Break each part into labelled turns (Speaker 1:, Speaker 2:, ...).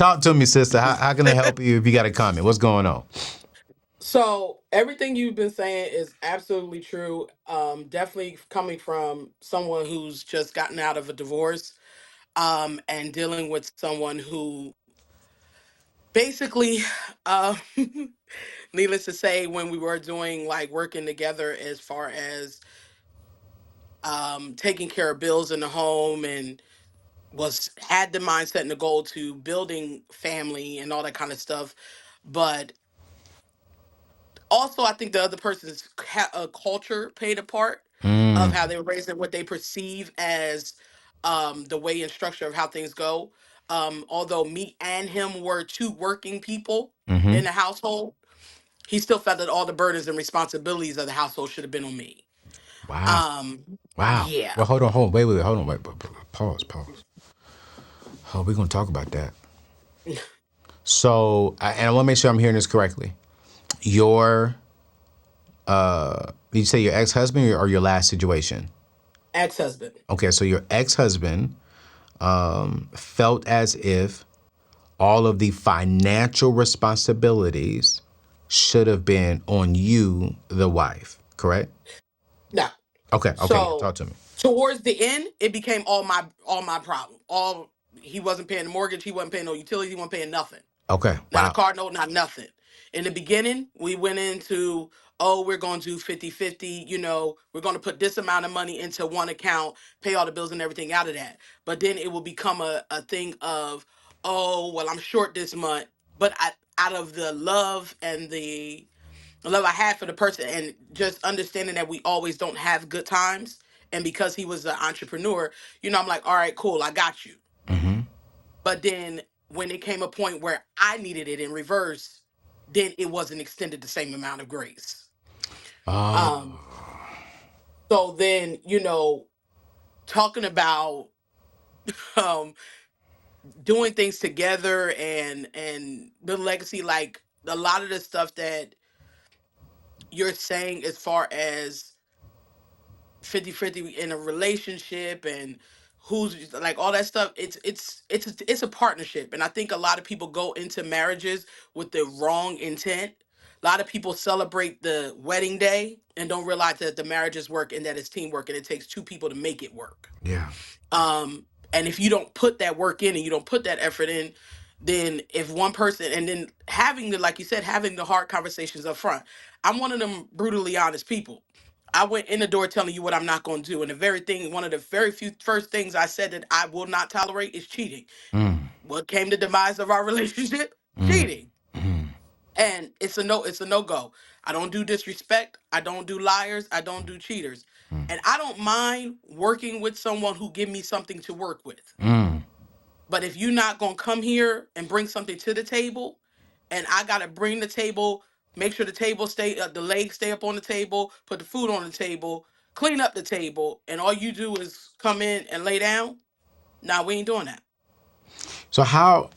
Speaker 1: Talk to me, sister. How can I help you if you got a comment? What's going on?
Speaker 2: So everything you've been saying is absolutely true. Definitely coming from someone who's just gotten out of a divorce, and dealing with someone who basically, uh, needless to say, when we were doing like working together as far as taking care of bills in the home and was had the mindset and the goal to building family and all that kind of stuff, but also I think the other person's culture played a part of
Speaker 1: Mm,
Speaker 2: how they were raised and what they perceive as the way and structure of how things go. Although me and him were two working people
Speaker 1: mm-hmm.
Speaker 2: in the household, he still felt that all the burdens and responsibilities of the household should have been on me.
Speaker 1: Wow.
Speaker 2: um
Speaker 1: Wow.
Speaker 2: yeah.
Speaker 1: Well, hold on. Wait. Hold on. Wait. Pause. Oh, we're gonna talk about that. So, and I want to make sure I'm hearing this correctly. Your, did you say your ex-husband or your last situation?
Speaker 2: Ex-husband.
Speaker 1: Okay, so your ex-husband felt as if all of the financial responsibilities should have been on you, the wife, correct?
Speaker 2: No.
Speaker 1: Okay, yeah,
Speaker 2: So
Speaker 1: talk to me.
Speaker 2: towards the end, it became all my problem. All He wasn't paying the mortgage, he wasn't paying no utilities, he wasn't paying nothing.
Speaker 1: Okay,
Speaker 2: Not a
Speaker 1: wow.
Speaker 2: car note, not nothing. In the beginning, we went into, oh, we're going to do 50-50. We're going to put this amount of money into one account, pay all the bills and everything out of that. But then it will become a thing of, oh, well, I'm short this month. But out of the love and the love I had for the person and just understanding that we always don't have good times. And because he was an entrepreneur, I'm like, all right, cool, I got you.
Speaker 1: Mm-hmm.
Speaker 2: But then when it came a point where I needed it in reverse, then it wasn't extended the same amount of grace.
Speaker 1: Oh,
Speaker 2: Um, so then, talking about um doing things together and the legacy, like a lot of the stuff that you're saying as far as 50-50 in a relationship and who's like all that stuff, it's a partnership, and I think a lot of people go into marriages with the wrong intent. A lot of people celebrate the wedding day and don't realize that the marriage is work and that it's teamwork and it takes two people to make it work.
Speaker 1: yeah.
Speaker 2: And if you don't put that work in and you don't put that effort in, then if one person, and then having the, like you said, having the hard conversations up front. I'm one of them brutally honest people. I went in the door telling you what I'm not going to do, and one of the very few first things I said that I will not tolerate is cheating.
Speaker 1: Mm,
Speaker 2: What came the demise of our relationship?
Speaker 1: mm,
Speaker 2: Cheating.
Speaker 1: mm,
Speaker 2: And it's a no go. I don't do disrespect, I don't do liars, I don't do cheaters. And I don't mind working with someone who give me something to work with.
Speaker 1: mm.
Speaker 2: But if you're not gonna come here and bring something to the table, and I gotta bring the table, make sure the table stay, the legs stay up on the table, put the food on the table, clean up the table, and all you do is come in and lay down. Nah, we ain't doing that.
Speaker 1: So how?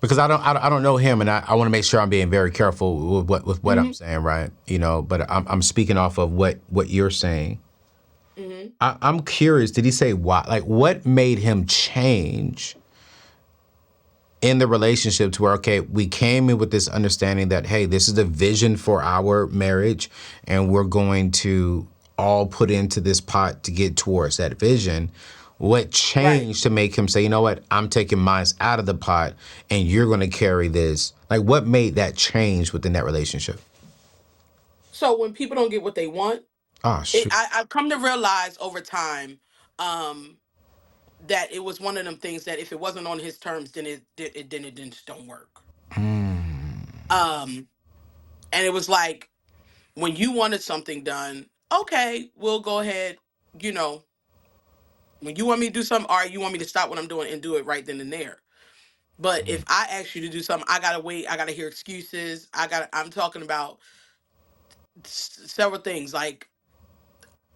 Speaker 1: Because I don't know him, and I want to make sure I'm being very careful with what I'm
Speaker 2: Hmm.
Speaker 1: saying, right? But I'm speaking off of what you're saying.
Speaker 2: Hmm.
Speaker 1: I'm curious. Did he say why? Like, what made him change in the relationship to where, okay, we came in with this understanding that, hey, this is the vision for our marriage, and we're going to all put into this pot to get towards that vision. What
Speaker 2: Right.
Speaker 1: changed to make him say, you know what, I'm taking mine out of the pot and you're going to carry this? Like, what made that change within that relationship?
Speaker 2: So when people don't get what they want,
Speaker 1: Oh, shoot.
Speaker 2: I've come to realize over time, um, that it was one of them things that if it wasn't on his terms, then it didn't just don't work. Um, and it was like when you wanted something done, okay, we'll go ahead. You know, when you want me to do something, all right, you want me to stop what I'm doing and do it right then and there. But if I ask you to do something, I gotta wait. I gotta hear excuses. I'm talking about several things. Like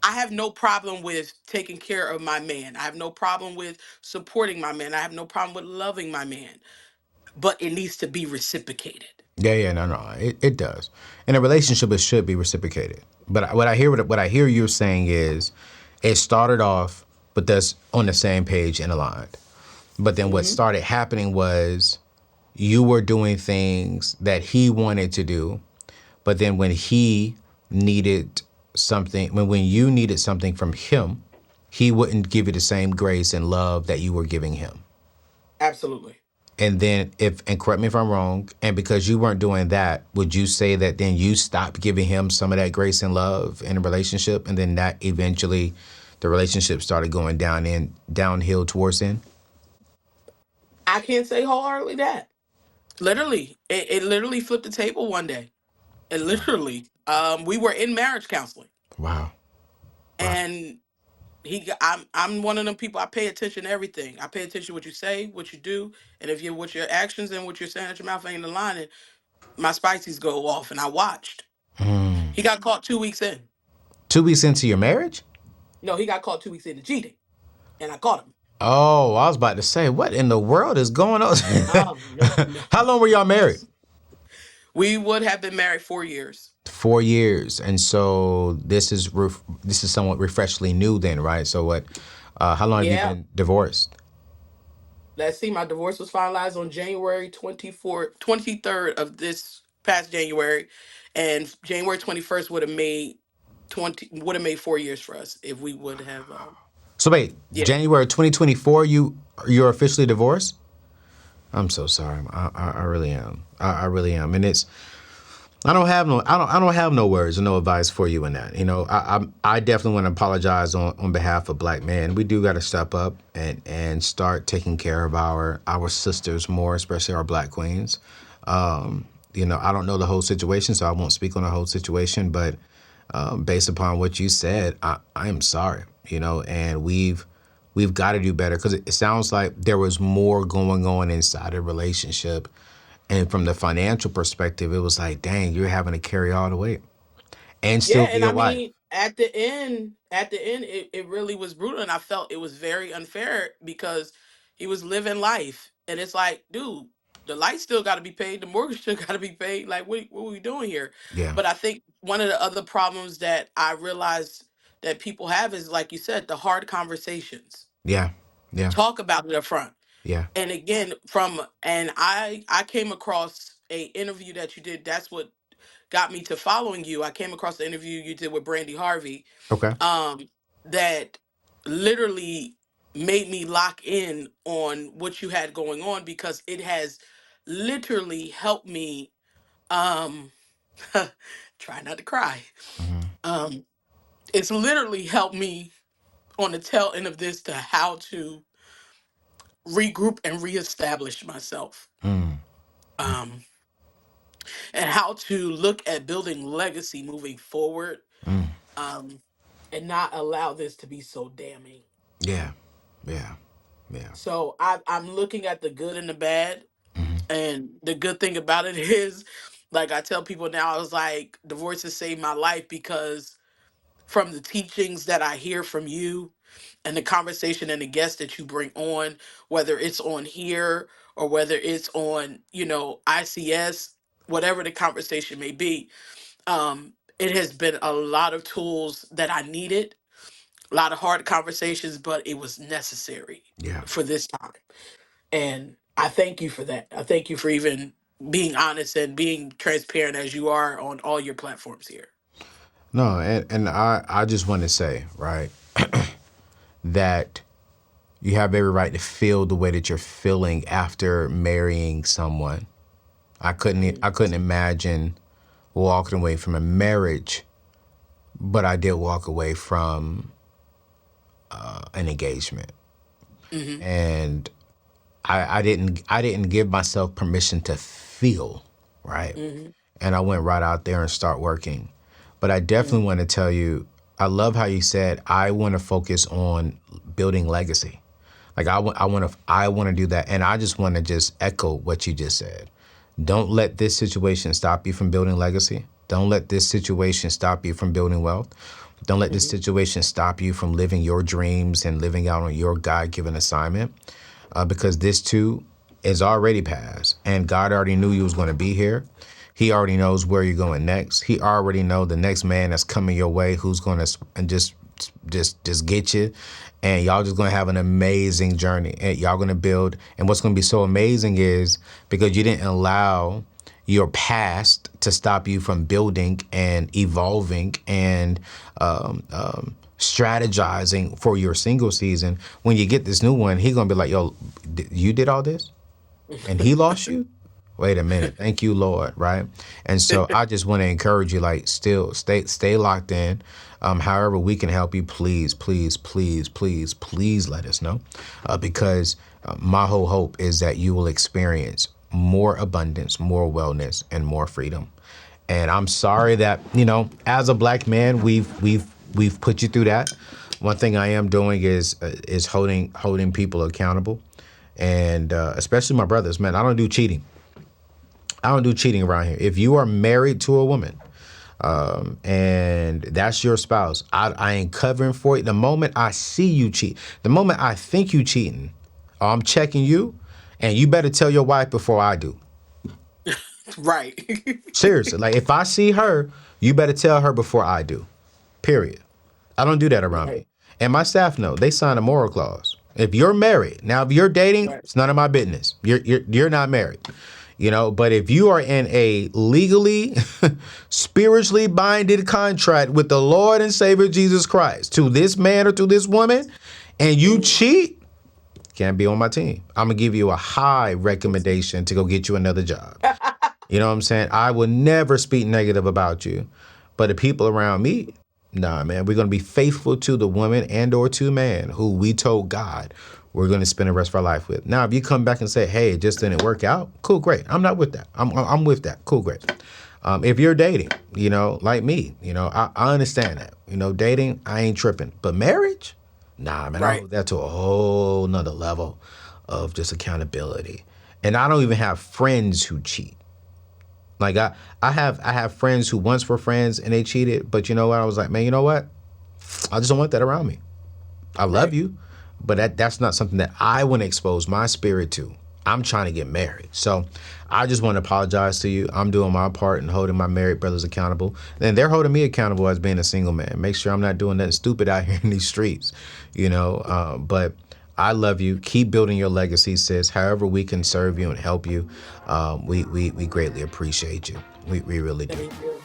Speaker 2: I have no problem with taking care of my man. I have no problem with supporting my man. I have no problem with loving my man. But it needs to be reciprocated.
Speaker 1: Yeah, no. It does. In a relationship, it should be reciprocated. But what I hear you saying is, it started off. but that's on the same page and aligned. But then what
Speaker 2: Hmm.
Speaker 1: started happening was you were doing things that he wanted to do, but then when he needed something, when you needed something from him, he wouldn't give you the same grace and love that you were giving him.
Speaker 2: Absolutely.
Speaker 1: And then if, and correct me if I'm wrong, and because you weren't doing that, would you say that then you stopped giving him some of that grace and love in a relationship, and then that eventually the relationship started going downhill towards end?
Speaker 2: I can't say wholeheartedly that. Literally, it literally flipped the table one day. It literally, we were in marriage counseling,
Speaker 1: Wow. Wow.
Speaker 2: and I'm one of them people. I pay attention to everything. I pay attention to what you say, what you do, and if what your actions and what you're saying at your mouth ain't aligning, my spices go off. And I watched. He got caught 2 weeks in.
Speaker 1: 2 weeks into your marriage?
Speaker 2: No, he got caught 2 weeks into cheating, and I caught him.
Speaker 1: Oh, I was about to say, what in the world is going on?
Speaker 2: No, no, no.
Speaker 1: How long were y'all married?
Speaker 2: We would have been married 4 years.
Speaker 1: 4 years, and so this is somewhat refreshingly new, then, right? So what? How long have you
Speaker 2: Yeah.
Speaker 1: been divorced?
Speaker 2: Let's see. My divorce was finalized on January 24th, 23rd of this past January, and January 21st would have made 4 years for us if we would have.
Speaker 1: So wait,
Speaker 2: Yeah.
Speaker 1: January 2024, you're officially divorced? I'm so sorry. I really am. I really am, and it's I don't have no words or no advice for you in that. I definitely want to apologize on behalf of Black men. We do got to step up and start taking care of our sisters more, especially our Black queens. I don't know the whole situation, so I won't speak on the whole situation. But based upon what you said, I am sorry. And we've got to do better because it sounds like there was more going on inside a relationship. And from the financial perspective, it was like, dang, you're having to carry all the weight and
Speaker 2: Yeah,
Speaker 1: still be
Speaker 2: and
Speaker 1: a
Speaker 2: I
Speaker 1: wife.
Speaker 2: mean, at the end, it really was brutal, and I felt it was very unfair because he was living life, and it's like, dude, the light still got to be paid, the mortgage still got to be paid. Like, what are we doing here?
Speaker 1: Yeah,
Speaker 2: But I think one of the other problems that I realized that people have is, like you said, the hard conversations.
Speaker 1: yeah, yeah,
Speaker 2: Talk about it up front.
Speaker 1: yeah.
Speaker 2: And again, I came across a interview that you did. That's what got me to following you. I came across the interview you did with Brandy Harvey,
Speaker 1: Okay.
Speaker 2: um, that literally made me lock in on what you had going on because it has literally helped me. Um, try not to cry.
Speaker 1: Hmm.
Speaker 2: Um, it's literally helped me on the tail end of this to how to regroup and reestablish myself.
Speaker 1: Mm,
Speaker 2: Um, and how to look at building legacy moving forward,
Speaker 1: mm.
Speaker 2: um, and not allow this to be so damning.
Speaker 1: Yeah, yeah, yeah.
Speaker 2: So I'm looking at the good and the bad,
Speaker 1: Hmm.
Speaker 2: and the good thing about it is, like I tell people now, I was like, divorce has saved my life because from the teachings that I hear from you and the conversation and the guests that you bring on, whether it's on here or whether it's on, ICS, whatever the conversation may be, it has been a lot of tools that I needed, a lot of hard conversations, but it was necessary
Speaker 1: Yeah.
Speaker 2: for this time. And I thank you for that. I thank you for even being honest and being transparent as you are on all your platforms here.
Speaker 1: No, and I just want to say, right, that you have every right to feel the way that you're feeling after marrying someone. I couldn't imagine walking away from a marriage, but I did walk away from an engagement.
Speaker 2: Mm-hmm.
Speaker 1: And I didn't give myself permission to feel, right?
Speaker 2: Mm-hmm.
Speaker 1: And I went right out there and start working. But I definitely
Speaker 2: Mm-hmm.
Speaker 1: want to tell you, I love how you said I want to focus on building legacy. Like I want to do that, and I just want to just echo what you just said. Don't let this situation stop you from building legacy. Don't let this situation stop you from building wealth. Don't let this
Speaker 2: Mm-hmm.
Speaker 1: situation stop you from living your dreams and living out on your God-given assignment, because this too is already past, and God already knew you was going to be here. He already knows where you're going next. He already know the next man that's coming your way who's going to and just just get you, and y'all just gonna have an amazing journey, and y'all gonna build. And what's gonna be so amazing is because you didn't allow your past to stop you from building and evolving and strategizing for your single season. When you get this new one, he's gonna be like, "Yo, you did all this, and he lost you." Wait a minute. Thank you, Lord. Right. And so I just want to encourage you, like, still stay locked in. However we can help you, please, please, please, please, please let us know. Because my whole hope is that you will experience more abundance, more wellness, and more freedom. And I'm sorry that, as a black man, we've put you through that. One thing I am doing is holding people accountable. And especially my brothers, man, I don't do cheating. I don't do cheating around here. If you are married to a woman, and that's your spouse, I ain't covering for you. The moment I see you cheat, the moment I think you cheating, I'm checking you, and you better tell your wife before I do.
Speaker 2: Right.
Speaker 1: Seriously, like if I see her, you better tell her before I do. Period. I don't do that around
Speaker 2: Right.
Speaker 1: me. And my staff know they sign a moral clause. If you're married, now if you're dating,
Speaker 2: Right.
Speaker 1: it's none of my business. You're not married. But if you are in a legally, spiritually binded contract with the Lord and Savior Jesus Christ to this man or to this woman, and you cheat, can't be on my team. I'm gonna give you a high recommendation to go get you another job. You know what I'm saying? I will never speak negative about you, but the people around me, nah, man, we're going to be faithful to the woman and or to man who we told God we're going to spend the rest of our life with. Now, if you come back and say, hey, it just didn't work out, cool, great. I'm not with that. I'm with that. Cool, great. If you're dating, like me, I understand that. Dating, I ain't tripping. But marriage? Nah, man, I
Speaker 2: Right.
Speaker 1: hold that to a whole nother level of just accountability. And I don't even have friends who cheat. Like I have friends who once were friends and they cheated, but you know what? I was like, man, you know what? I just don't want that around me. I love
Speaker 2: Right.
Speaker 1: you, but that's not something that I want to expose my spirit to. I'm trying to get married. So I just want to apologize to you. I'm doing my part and holding my married brothers accountable. And they're holding me accountable as being a single man. Make sure I'm not doing nothing stupid out here in these streets, but I love you. Keep building your legacy, sis. However we can serve you and help you, we greatly appreciate you. We really do.
Speaker 2: Thank you.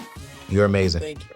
Speaker 1: You're amazing.
Speaker 2: Thank you.